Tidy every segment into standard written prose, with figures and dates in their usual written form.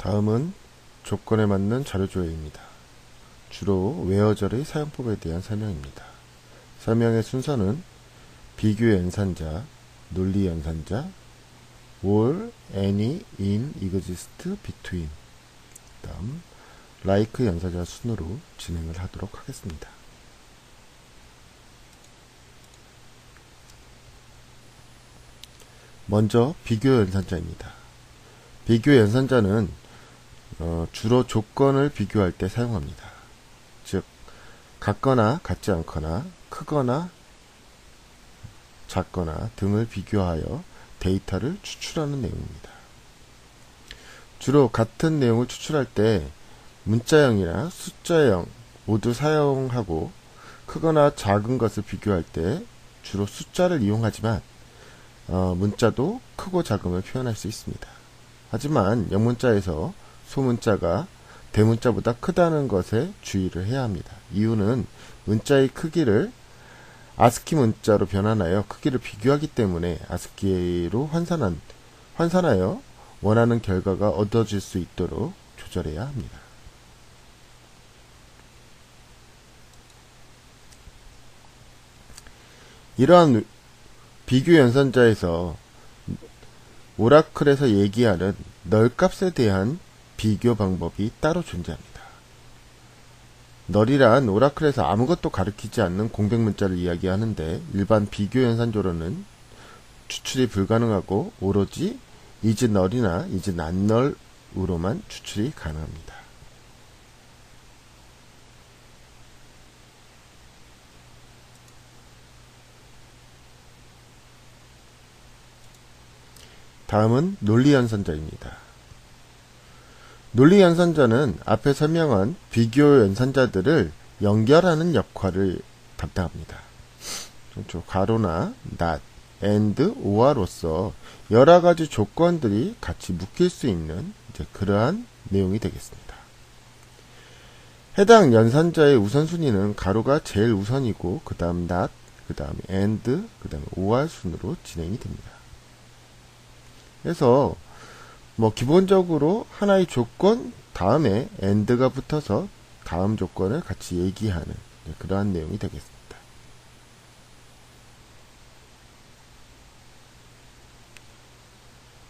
다음은 조건에 맞는 자료 조회입니다. 주로 웨어절의 사용법에 대한 설명입니다. 설명의 순서는 비교 연산자, 논리 연산자, all, any, in, exist, between, 다음 like 연산자 순으로 진행을 하도록 하겠습니다. 먼저 비교 연산자입니다. 비교 연산자는 주로 조건을 비교할 때 사용합니다. 즉, 같거나 같지 않거나 크거나 작거나 등을 비교하여 데이터를 추출하는 내용입니다. 주로 같은 내용을 추출할 때 문자형이나 숫자형 모두 사용하고, 크거나 작은 것을 비교할 때 주로 숫자를 이용하지만 문자도 크고 작음을 표현할 수 있습니다. 하지만 영문자에서 소문자가 대문자보다 크다는 것에 주의를 해야 합니다. 이유는 문자의 크기를 아스키 문자로 변환하여 크기를 비교하기 때문에 아스키로 환산하여 원하는 결과가 얻어질 수 있도록 조절해야 합니다. 이러한 비교 연산자에서 오라클에서 얘기하는 널값에 대한 비교 방법이 따로 존재합니다. 널이란 오라클에서 아무것도 가리키지 않는 공백 문자를 이야기하는데, 일반 비교 연산조로는 추출이 불가능하고 오로지 is null이나 is not null으로만 추출이 가능합니다. 다음은 논리연산자입니다. 논리연산자는 앞에 설명한 비교 연산자들을 연결하는 역할을 담당합니다. 가로나 not, and, or로서 여러가지 조건들이 같이 묶일 수 있는 그러한 내용이 되겠습니다. 해당 연산자의 우선순위는 가로가 제일 우선이고 그 다음 not, 그 다음 and, 그 다음 or 순으로 진행이 됩니다. 그래서 기본적으로 하나의 조건 다음에 and가 붙어서 다음 조건을 같이 얘기하는 그러한 내용이 되겠습니다.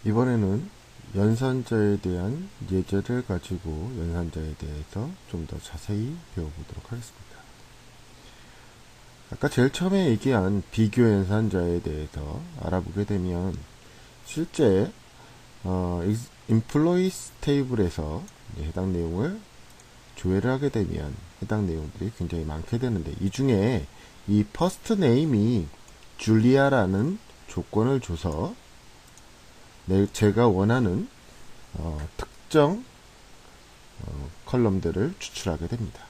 이번에는 연산자에 대한 예제를 가지고 연산자에 대해서 좀 더 자세히 배워보도록 하겠습니다. 아까 제일 처음에 얘기한 비교 연산자에 대해서 알아보게 되면, 실제 employees 테이블에서 해당 내용을 조회를 하게 되면 해당 내용들이 굉장히 많게 되는데, 이 중에 이 first name이 줄리아라는 조건을 줘서 제가 원하는 특정 컬럼들을 추출하게 됩니다.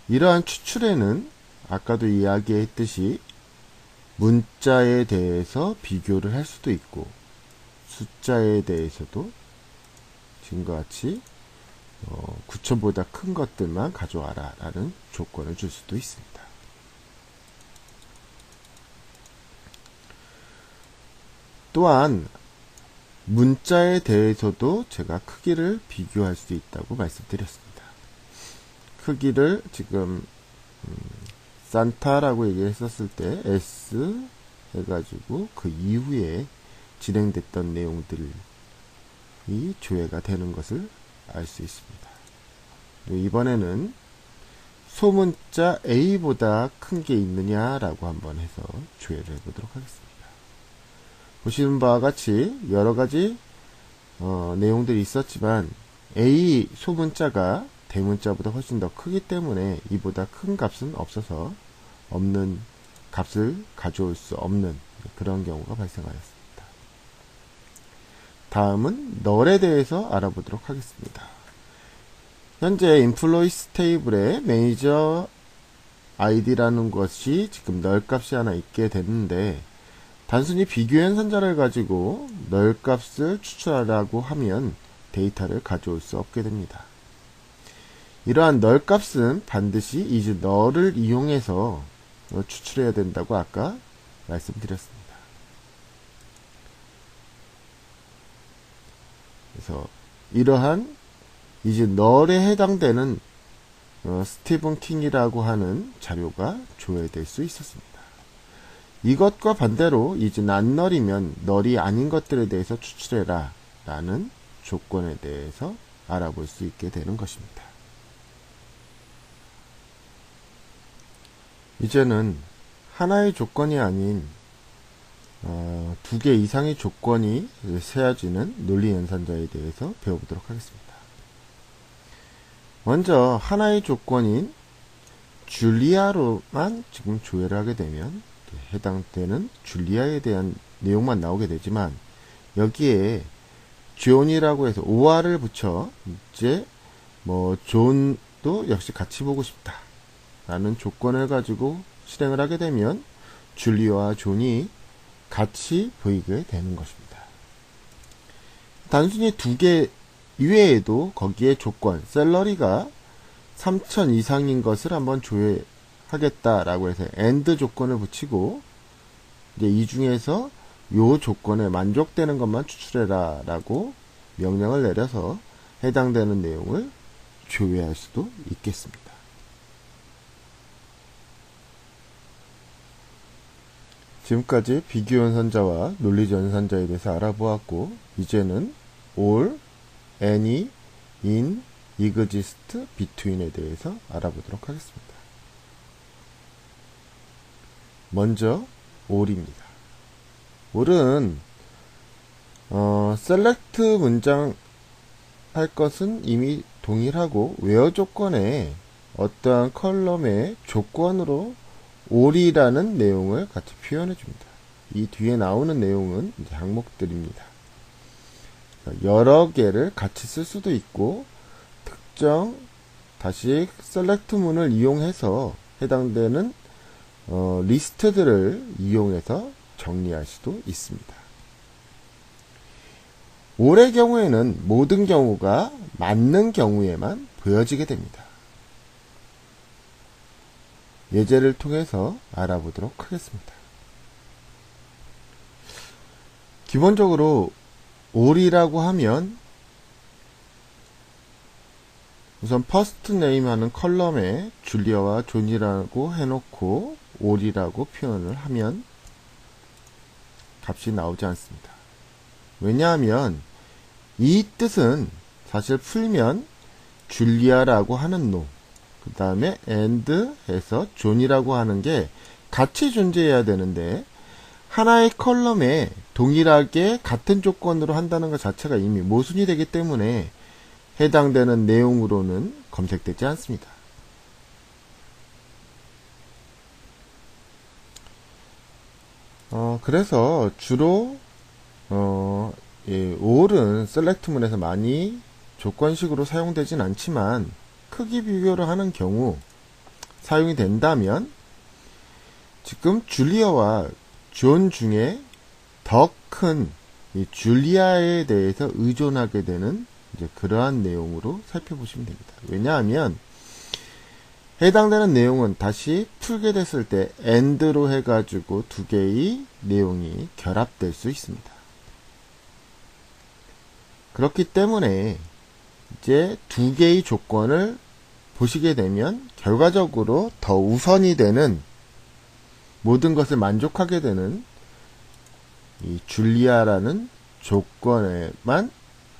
이러한 추출에는 아까도 이야기했듯이 문자에 대해서 비교를 할 수도 있고, 숫자에 대해서도 지금과 같이 9,000보다 큰 것들만 가져와라 라는 조건을 줄 수도 있습니다. 또한 문자에 대해서도 제가 크기를 비교할 수 있다고 말씀드렸습니다. 크기를 지금 산타라고 얘기했었을 때 S 해가지고 그 이후에 진행됐던 내용들이 조회가 되는 것을 알 수 있습니다. 이번에는 소문자 A보다 큰 게 있느냐라고 한번 해서 조회를 해보도록 하겠습니다. 보시는 바와 같이 여러가지 내용들이 있었지만 A 소문자가 대문자보다 훨씬 더 크기 때문에 이보다 큰 값은 없어서 없는 값을 가져올 수 없는 그런 경우가 발생하였습니다. 다음은 널에 대해서 알아보도록 하겠습니다. 현재 employees 테이블에 매니저 id라는 것이 지금 널 값이 하나 있게 됐는데, 단순히 비교 연산자를 가지고 널 값을 추출하라고 하면 데이터를 가져올 수 없게 됩니다. 이러한 널 값은 반드시 is null을 이용해서 추출해야 된다고 아까 말씀드렸습니다. 그래서 이러한 이제 널에 해당되는 스티븐 킹이라고 하는 자료가 조회될 수 있었습니다. 이것과 반대로 이제 난 널이면 널이 아닌 것들에 대해서 추출해라 라는 조건에 대해서 알아볼 수 있게 되는 것입니다. 이제는 하나의 조건이 아닌 두 개 이상의 조건이 세워지는 논리연산자에 대해서 배워보도록 하겠습니다. 먼저 하나의 조건인 줄리아로만 지금 조회를 하게 되면 해당되는 줄리아에 대한 내용만 나오게 되지만, 여기에 존이라고 해서 OR을 붙여 이제 존도 역시 같이 보고 싶다 라는 조건을 가지고 실행을 하게 되면 줄리아와 존이 같이 보이게 되는 것입니다. 단순히 두 개 이외에도 거기에 조건, 샐러리가 3,000 이상인 것을 한번 조회하겠다라고 해서 AND 조건을 붙이고, 이제 이 중에서 요 조건에 만족되는 것만 추출해라 라고 명령을 내려서 해당되는 내용을 조회할 수도 있겠습니다. 지금까지 비교연산자와 논리연산자에 대해서 알아보았고, 이제는 all, any, in, exist, between에 대해서 알아보도록 하겠습니다. 먼저 all입니다. all은 select 문장 할 것은 이미 동일하고 where 조건에 어떠한 컬럼의 조건으로 all이라는 내용을 같이 표현해 줍니다. 이 뒤에 나오는 내용은 이제 항목들입니다. 여러 개를 같이 쓸 수도 있고, 특정 다시 select 문을 이용해서 해당되는 리스트들을 이용해서 정리할 수도 있습니다. all의 경우에는 모든 경우가 맞는 경우에만 보여지게 됩니다. 예제를 통해서 알아보도록 하겠습니다. 기본적으로 all이라고 하면 우선 first name 하는 컬럼에 줄리아와 존이라고 해놓고 all이라고 표현을 하면 값이 나오지 않습니다. 왜냐하면 이 뜻은 사실 풀면 줄리아라고 하는 놈, 그 다음에 and 해서 존이라고 하는 게 같이 존재해야 되는데, 하나의 컬럼에 동일하게 같은 조건으로 한다는 것 자체가 이미 모순이 되기 때문에 해당되는 내용으로는 검색되지 않습니다. 그래서 주로 all은 select문에서 많이 조건식으로 사용되진 않지만, 크기 비교를 하는 경우 사용이 된다면, 지금 줄리아와 존 중에 더 큰 이 줄리아에 대해서 의존하게 되는 이제 그러한 내용으로 살펴보시면 됩니다. 왜냐하면 해당되는 내용은 다시 풀게 됐을 때 AND로 해가지고 두 개의 내용이 결합될 수 있습니다. 그렇기 때문에 이제 두 개의 조건을 보시게 되면 결과적으로 더 우선이 되는, 모든 것을 만족하게 되는 이 줄리아라는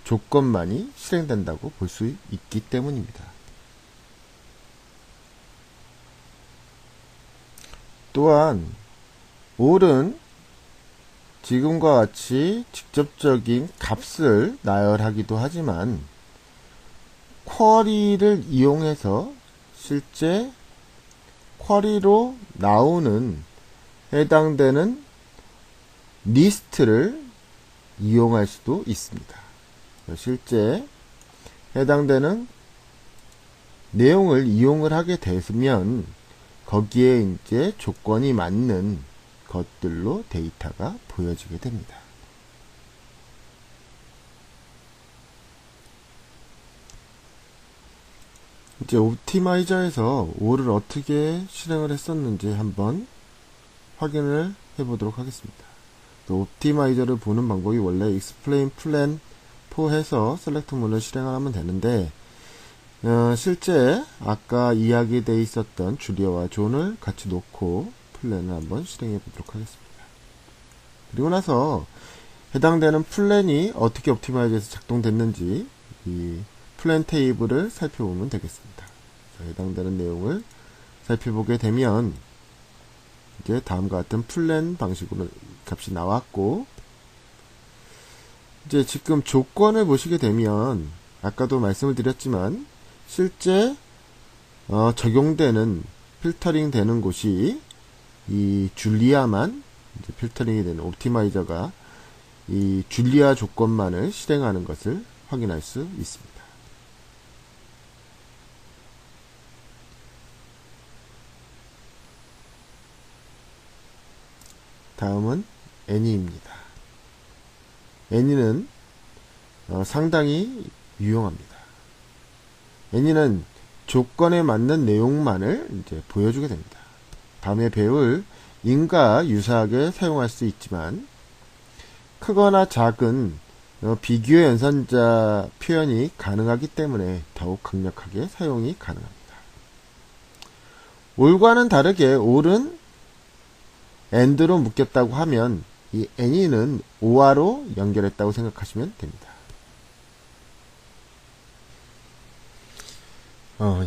조건만이 실행된다고 볼 수 있기 때문입니다. 또한 all은 지금과 같이 직접적인 값을 나열하기도 하지만, 쿼리를 이용해서 실제 쿼리로 나오는 해당되는 리스트를 이용할 수도 있습니다. 실제 해당되는 내용을 이용을 하게 되면 거기에 이제 조건이 맞는 것들로 데이터가 보여지게 됩니다. 이제 옵티마이저에서 all을 어떻게 실행을 했었는지 한번 확인을 해보도록 하겠습니다. 옵티마이저를 보는 방법이 원래 explain, plan, 살포해서 셀렉트문을 실행하면 되는데, 실제 아까 이야기되어 있었던 줄리아와 존을 같이 놓고 플랜을 한번 실행해 보도록 하겠습니다. 그리고 나서 해당되는 플랜이 어떻게 옵티마이즈해서 작동됐는지 이 플랜 테이블을 살펴보면 되겠습니다. 해당되는 내용을 살펴보게 되면 이제 다음과 같은 플랜 방식으로 값이 나왔고, 이제 지금 조건을 보시게 되면 아까도 말씀을 드렸지만 실제 적용되는 필터링 되는 곳이 이 줄리아만 이제 필터링이 되는 옵티마이저가 이 줄리아 조건만을 실행하는 것을 확인할 수 있습니다. 다음은 애니입니다. 애니는 상당히 유용합니다. 애니는 조건에 맞는 내용만을 이제 보여주게 됩니다. 다음에 배울 in과 유사하게 사용할 수 있지만 크거나 작은 비교 연산자 표현이 가능하기 때문에 더욱 강력하게 사용이 가능합니다. 올과는 다르게 올은 AND로 묶였다고 하면 이 ANY는 OR로 연결했다고 생각하시면 됩니다.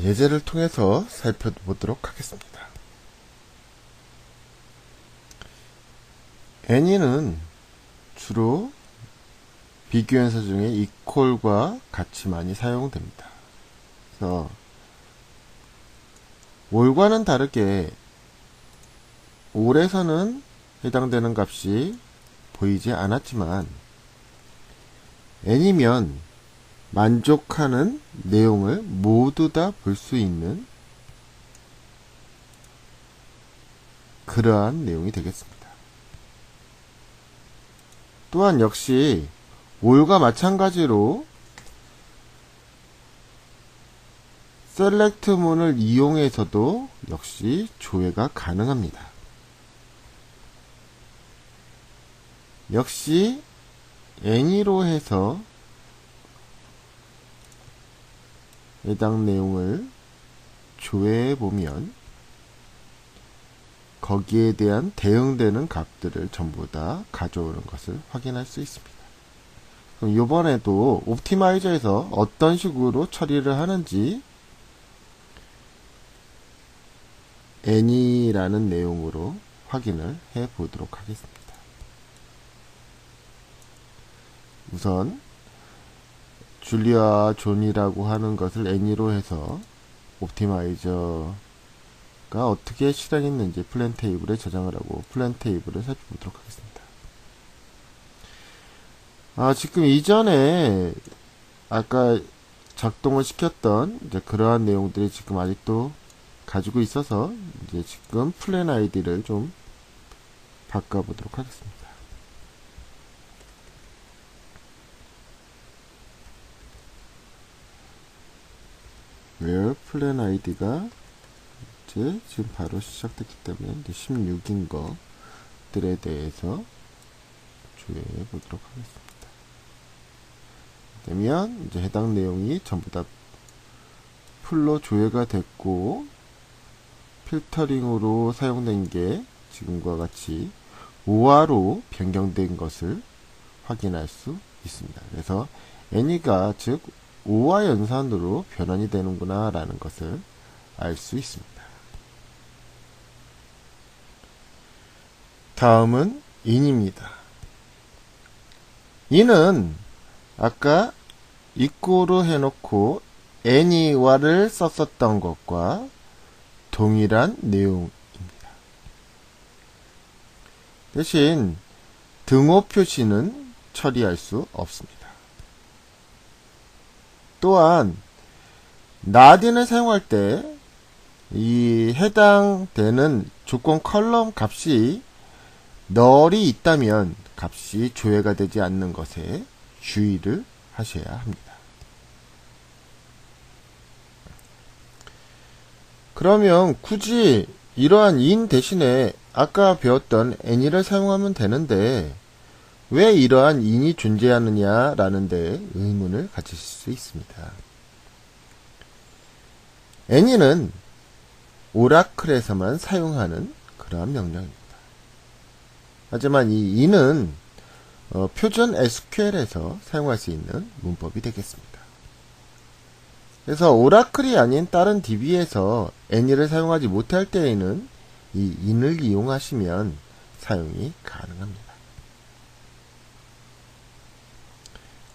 예제를 통해서 살펴보도록 하겠습니다. ANY는 주로 비교연사 중에 equal과 같이 많이 사용됩니다. 그래서 올과는 다르게 올에서는 해당되는 값이 보이지 않았지만 n이면 만족하는 내용을 모두 다 볼 수 있는 그러한 내용이 되겠습니다. 또한 역시 올과 마찬가지로 셀렉트문을 이용해서도 역시 조회가 가능합니다. 역시 any로 해서 해당 내용을 조회해 보면 거기에 대한 대응되는 값들을 전부 다 가져오는 것을 확인할 수 있습니다. 그럼 이번에도 옵티마이저에서 어떤 식으로 처리를 하는지 any라는 내용으로 확인을 해 보도록 하겠습니다. 우선 줄리아 존이라고 하는 것을 any로 해서 옵티마이저가 어떻게 실행했는지 플랜 테이블에 저장을 하고 플랜 테이블을 살펴보도록 하겠습니다. 지금 이전에 아까 작동을 시켰던 이제 그러한 내용들이 지금 아직도 가지고 있어서 이제 지금 플랜 아이디를 좀 바꿔보도록 하겠습니다. where plan id가 이제 지금 바로 시작됐기 때문에 이제 16인 것들에 대해서 조회해 보도록 하겠습니다. 되면 이제 해당 내용이 전부 다 풀로 조회가 됐고 필터링으로 사용된 게 지금과 같이 OR로 변경된 것을 확인할 수 있습니다. 그래서 any가 즉 OR 연산으로 변환이 되는구나 라는 것을 알 수 있습니다. 다음은 in입니다. in은 아까 equal로 해놓고 any와를 썼었던 것과 동일한 내용입니다. 대신 등호 표시는 처리할 수 없습니다. 또한 not인을 사용할 때 이 해당되는 조건 컬럼 값이 null이 있다면 값이 조회가 되지 않는 것에 주의를 하셔야 합니다. 그러면 굳이 이러한 in 대신에 아까 배웠던 any를 사용하면 되는데 왜 이러한 in이 존재하느냐라는 데 의문을 가지실 수 있습니다. any는 오라클에서만 사용하는 그러한 명령입니다. 하지만 이 in은 표준 SQL에서 사용할 수 있는 문법이 되겠습니다. 그래서 오라클이 아닌 다른 DB에서 any를 사용하지 못할 때에는 이 in을 이용하시면 사용이 가능합니다.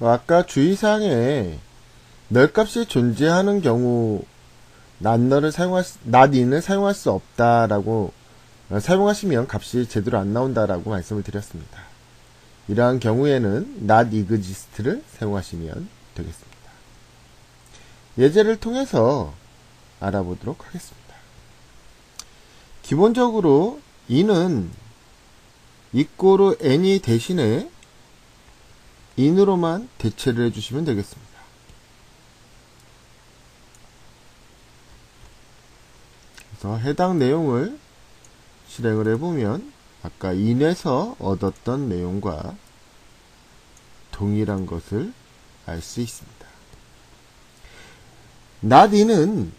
아까 주의사항에 널값이 존재하는 경우 not인을 사용할 수 없다라고 사용하시면 값이 제대로 안 나온다라고 말씀을 드렸습니다. 이러한 경우에는 notExist를 사용하시면 되겠습니다. 예제를 통해서 알아보도록 하겠습니다. 기본적으로 in은 equal any 대신에 in으로만 대체를 해주시면 되겠습니다. 그래서 해당 내용을 실행을 해보면 아까 in에서 얻었던 내용과 동일한 것을 알 수 있습니다. not in은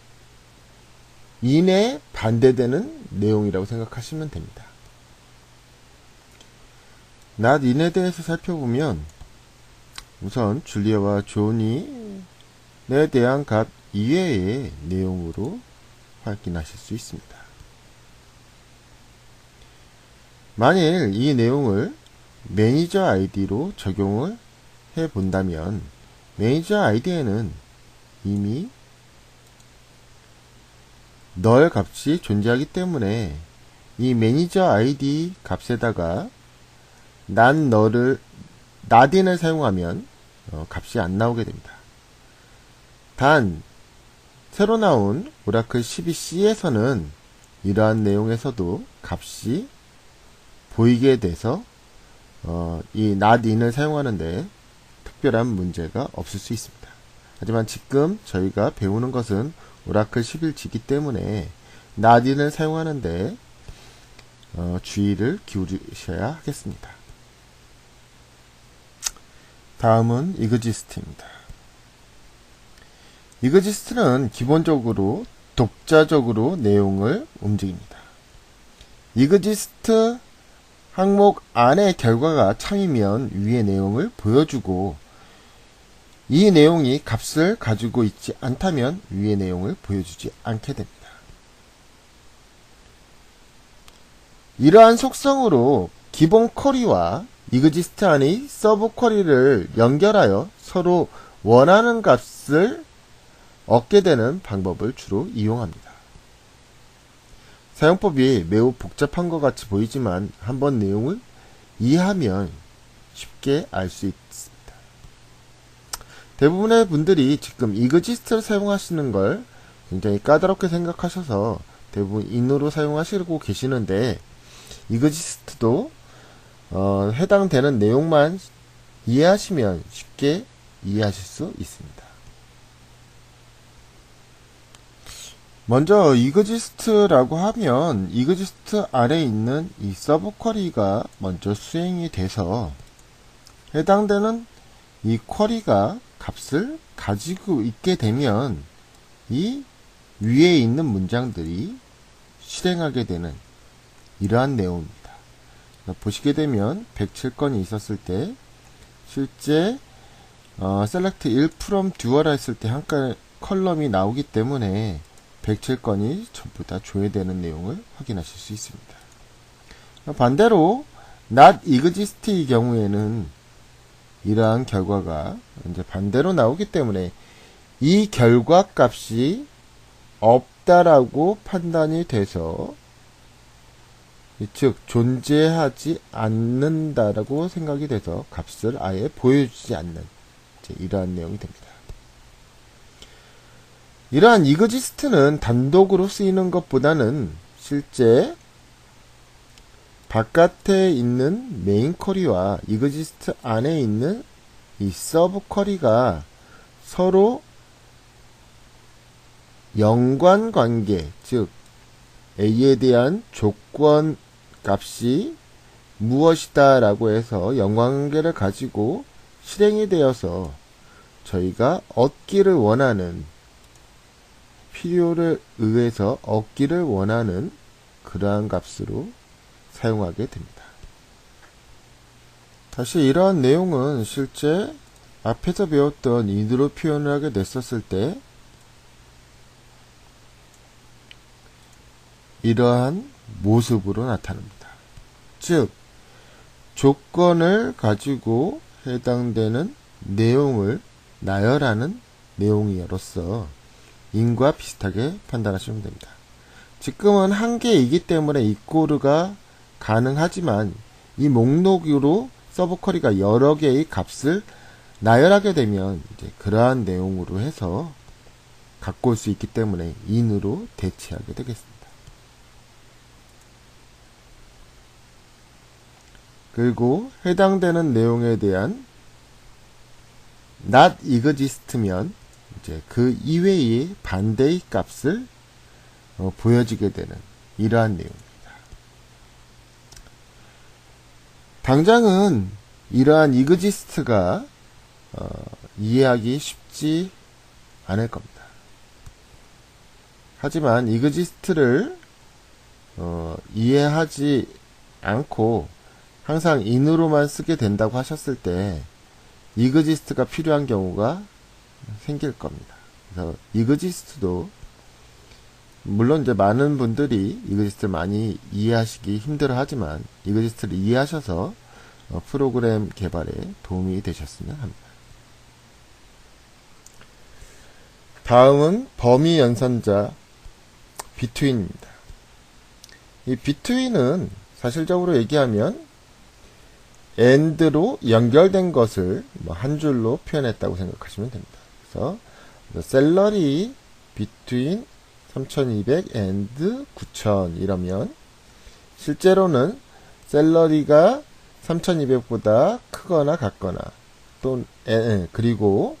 in에 반대되는 내용이라고 생각하시면 됩니다. not in에 대해서 살펴보면 우선 줄리아와 존이에 대한 값 이외의 내용으로 확인하실 수 있습니다. 만일 이 내용을 매니저 아이디로 적용을 해 본다면 매니저 아이디에는 이미 null 값이 존재하기 때문에 이 매니저 아이디 값에다가 not인을 사용하면 값이 안 나오게 됩니다. 단 새로 나온 오라클 12C에서는 이러한 내용에서도 값이 보이게 돼서 이 not인을 사용하는데 특별한 문제가 없을 수 있습니다. 하지만 지금 저희가 배우는 것은 오라클 11G이기 때문에 not인을 사용하는데 주의를 기울이셔야 하겠습니다. 다음은 exist입니다. exist는 기본적으로 독자적으로 내용을 움직입니다. exist 항목 안의 결과가 참이면 위의 내용을 보여주고 이 내용이 값을 가지고 있지 않다면 위의 내용을 보여주지 않게 됩니다. 이러한 속성으로 기본 쿼리와 exist 안의 서브 쿼리를 연결하여 서로 원하는 값을 얻게 되는 방법을 주로 이용합니다. 사용법이 매우 복잡한 것 같이 보이지만 한번 내용을 이해하면 쉽게 알 수 있습니다. 대부분의 분들이 지금 exist를 사용하시는 걸 굉장히 까다롭게 생각하셔서 대부분 in으로 사용하시고 계시는데 exist도 해당되는 내용만 이해하시면 쉽게 이해하실 수 있습니다. 먼저 exist라고 하면 exist 아래에 있는 이 서브 쿼리가 먼저 수행이 돼서 해당되는 이 쿼리가 값을 가지고 있게 되면 이 위에 있는 문장들이 실행하게 되는 이러한 내용입니다. 보시게 되면 107건이 있었을 때 실제 select 1 from dual 했을 때 한 컬럼이 나오기 때문에 107건이 전부 다 조회되는 내용을 확인하실 수 있습니다. 반대로 not exist의 경우에는 이러한 결과가 이제 반대로 나오기 때문에 이 결과 값이 없다라고 판단이 돼서 즉 존재하지 않는다라고 생각이 돼서 값을 아예 보여주지 않는 이러한 내용이 됩니다. 이러한 exist는 단독으로 쓰이는 것보다는 실제 바깥에 있는 메인 쿼리와 exist 안에 있는 이 서브 쿼리가 서로 연관관계, 즉 A에 대한 조건 값이 무엇이다 라고 해서 연관관계를 가지고 실행이 되어서 저희가 얻기를 원하는, 필요를 의해서 얻기를 원하는 그러한 값으로 사용하게 됩니다. 다시 이러한 내용은 실제 앞에서 배웠던 in으로 표현을 하게 됐었을 때 이러한 모습으로 나타납니다. 즉, 조건을 가지고 해당되는 내용을 나열하는 내용이로서 in과 비슷하게 판단하시면 됩니다. 지금은 한 개이기 때문에 이꼬르가 가능하지만 이 목록으로 서브쿼리가 여러 개의 값을 나열하게 되면 이제 그러한 내용으로 해서 갖고 올 수 있기 때문에 in으로 대체하게 되겠습니다. 그리고 해당되는 내용에 대한 not exist면 이제 그 이외의 반대의 값을 보여지게 되는 이러한 내용입니다. 당장은 이러한 exist가 이해하기 쉽지 않을 겁니다. 하지만 exist를 이해하지 않고 항상 in으로만 쓰게 된다고 하셨을 때 exist가 필요한 경우가 생길 겁니다. 그래서 exist도 물론 이제 많은 분들이 exist를 많이 이해하시기 힘들어 하지만 exist를 이해하셔서 프로그램 개발에 도움이 되셨으면 합니다. 다음은 범위 연산자 between입니다. 이 between은 사실적으로 얘기하면 and로 연결된 것을 한 줄로 표현했다고 생각하시면 됩니다. 그래서 salary between 3200 and 9000 이러면 실제로는 셀러리가 3200보다 크거나 같거나 또 그리고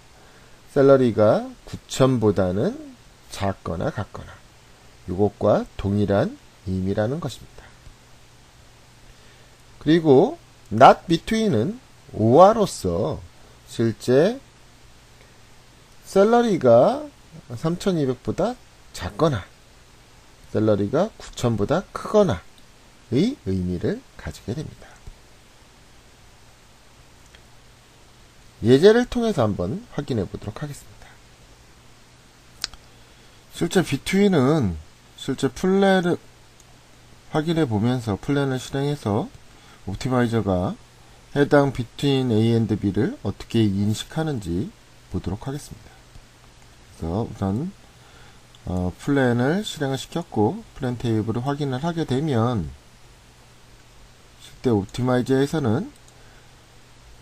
셀러리가 9000보다는 작거나 같거나 이것과 동일한 의미라는 것입니다. 그리고 not between은 오화로서 실제 셀러리가 3200보다 작거나 셀러리가 9000보다 크거나의 의미를 가지게 됩니다. 예제를 통해서 한번 확인해 보도록 하겠습니다. 실제 between은 실제 플랜을 확인해 보면서 플랜을 실행해서 옵티마이저가 해당 between A and B를 어떻게 인식하는지 보도록 하겠습니다. 그래서 우선 플랜을 실행을 시켰고 플랜 테이블을 확인을 하게 되면 실제 옵티마이저에서는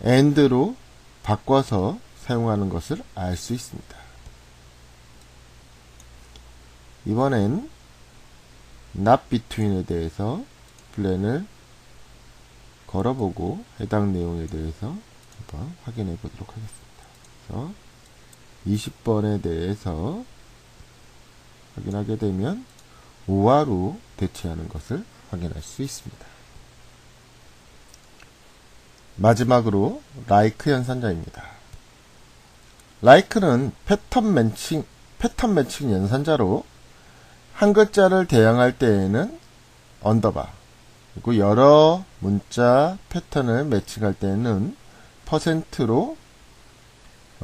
AND로 바꿔서 사용하는 것을 알 수 있습니다. 이번엔 not between에 대해서 플랜을 걸어보고 해당 내용에 대해서 한번 확인해 보도록 하겠습니다. 그래서 20번에 대해서 확인하게 되면 5화로 대체하는 것을 확인할 수 있습니다. 마지막으로 like 연산자입니다. like는 패턴 매칭 연산자로 한 글자를 대항할 때에는 언더바 그리고 여러 문자 패턴을 매칭할 때는 %로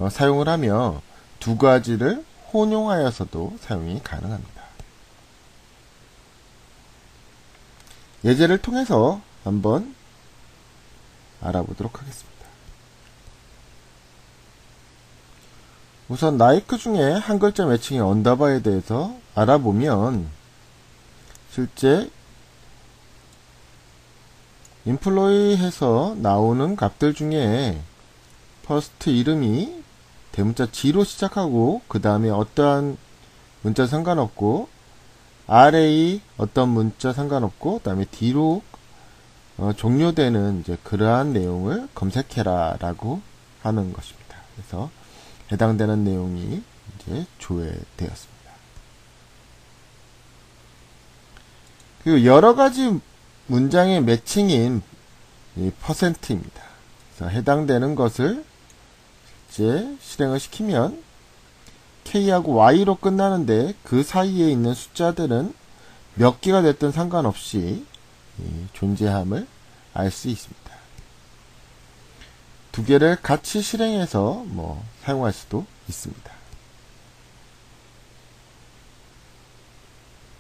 사용을 하며 두 가지를 혼용하여서도 사용이 가능합니다. 예제를 통해서 한번 알아보도록 하겠습니다. 우선 like 중에 한 글자 매칭의 언더바에 대해서 알아보면 실제 employee 해서 나오는 값들 중에 first 이름이 대문자 G로 시작하고 그 다음에 어떠한 문자 상관없고 RA 어떤 문자 상관없고 그 다음에 D로 종료되는 이제 그러한 내용을 검색해라 라고 하는 것입니다. 그래서 해당되는 내용이 이제 조회되었습니다. 그리고 여러 가지 문장의 매칭인 이 퍼센트입니다. 그래서 해당되는 것을 이제 실행을 시키면 K하고 Y로 끝나는데 그 사이에 있는 숫자들은 몇 개가 됐든 상관없이 존재함을 알 수 있습니다. 두 개를 같이 실행해서 사용할 수도 있습니다.